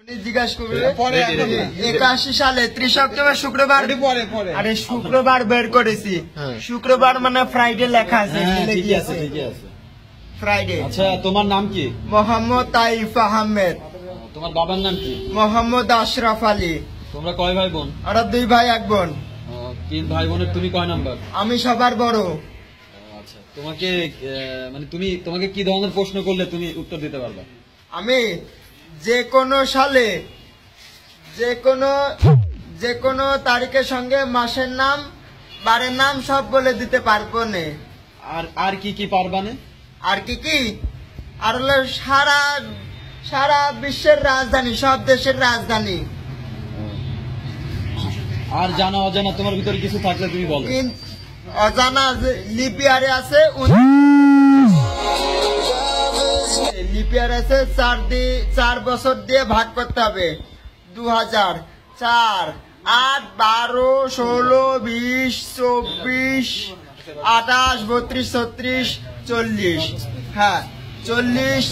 জিজ্ঞাসা করবে 81 সালে 30 অক্টোবর শুক্রবার। আরে শুক্রবার বের করেছি, শুক্রবার মানে ফ্রাইডে লেখা আছে। ঠিক আছে ফ্রাইডে। আচ্ছা তোমার নাম কি? মোহাম্মদ তাইফ আহমেদ। তোমার বাবার নাম কি? মোহাম্মদ আশরাফ আলী। তোমরা কয় ভাই বোন? আর 2 ভাই 1 বোন। 3 ভাই বোনের তুমি কয় নাম্বার? আমি সবার বড়। আচ্ছা তোমাকে মানে তোমাকে কি ধরনের প্রশ্ন করলে তুমি উত্তর দিতে পারবে? আমি যে কোনো সালে যে কোনো তারিখের সঙ্গে মাসের নাম বারের নাম সব বলে দিতে পারবো না। আর কি পারবা না? আর কি আর হলো সারা বিশ্বের রাজধানী, সব দেশের রাজধানী। আর জানা অজানা তোমার ভিতরে কিছু থাকলে তুমি বলো। অজানা লিপিয়ারে আছে, লিপিয়ারে আছে 4 বছর দিয়ে ভাগ করতে হবে। 2000, 4, 8, 12, 16, 20, 24, 28, 32, 36, 40। হ্যাঁ 40,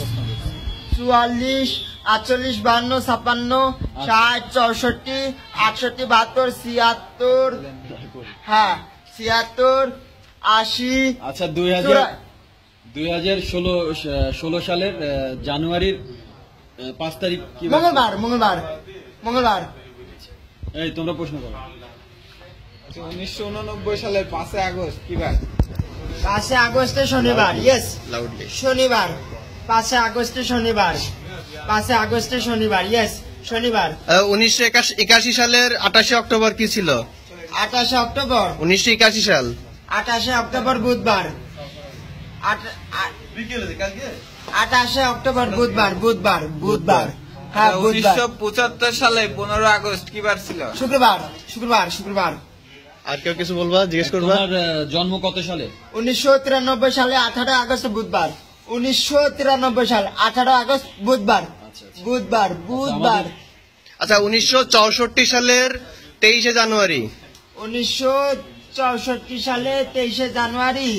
44, 48, 52, 56, 60, 64, 68, 72, 76। হ্যাঁ 76, 80। আচ্ছা 2016 সালের জানুয়ারির 5 তারিখ কি? মঙ্গলবার। এই তোমরা প্রশ্ন করো। 1989 সালের 5 আগস্ট কি বার? 5 আগস্টে শনিবার। ইয়েস, শনিবার। 5 আগস্টে শনিবার। 5 আগস্টে শনিবার। ইয়েস, শনিবার। 1981 সালের 28 অক্টোবর কি ছিল? 28 অক্টোবর 1981 সাল 28 অক্টোবর বুধবার। 28 অক্টোবর বুধবার। হ্যাঁ 1975 সালে 15 আগস্ট কি বার ছিল? শুক্রবার। আর কেউ কিছু বলবা, জিজ্ঞেস করবা? তোমার জন্ম কত সালে? 1993 সালে 18 আগস্ট বুধবার। 1993 সাল 18 আগস্ট বুধবার। আচ্ছা 1964 সালের 23 জানুয়ারি। 1964 সালে 23 জানুয়ারি।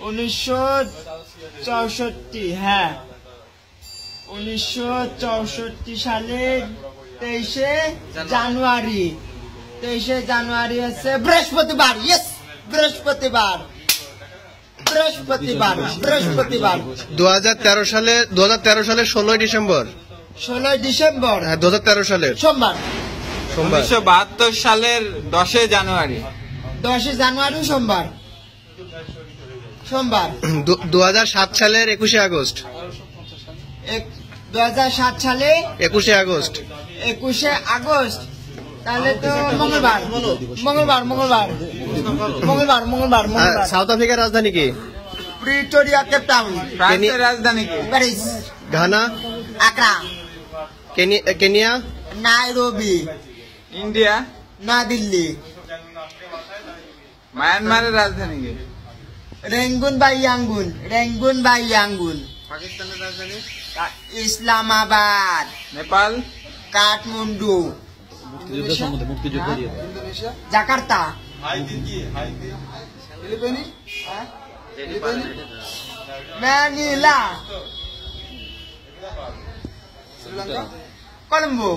1964, হ্যাঁ 1964 সালে 23 জানুয়ারি। 23 জানুয়ারি হচ্ছে বৃহস্পতিবার। ইয়েস, বৃহস্পতিবার। 2013 সালের 16 ডিসেম্বর। 16 ডিসেম্বর। হ্যাঁ 2013 সালের সোমবার। 1972 সালের 10 জানুয়ারি। 10 জানুয়ারি সোমবার। 2007 সালের 21 আগস্ট। 2007 সালে 21 আগস্ট। 21 আগস্ট। তাহলে তো মঙ্গলবার। সাউথ আফ্রিকার রাজধানী কি? Pretoria, Cape Town. ফ্রান্সের রাজধানী কি? Paris. Ghana, Accra. Kenya, Nairobi. India, না দিল্লি। মায়ানমারের রাজধানী কি? রেঙ্গুন বা ইয়াঙ্গুন। পাকিস্তানের রাজধানী? ইসলামাবাদ। নেপাল, কাঠমান্ডু। মুক্তিযুদ্ধ দিয়ে দাও। Indonesia, Jakarta. Manila. Sri Lanka, Colombo.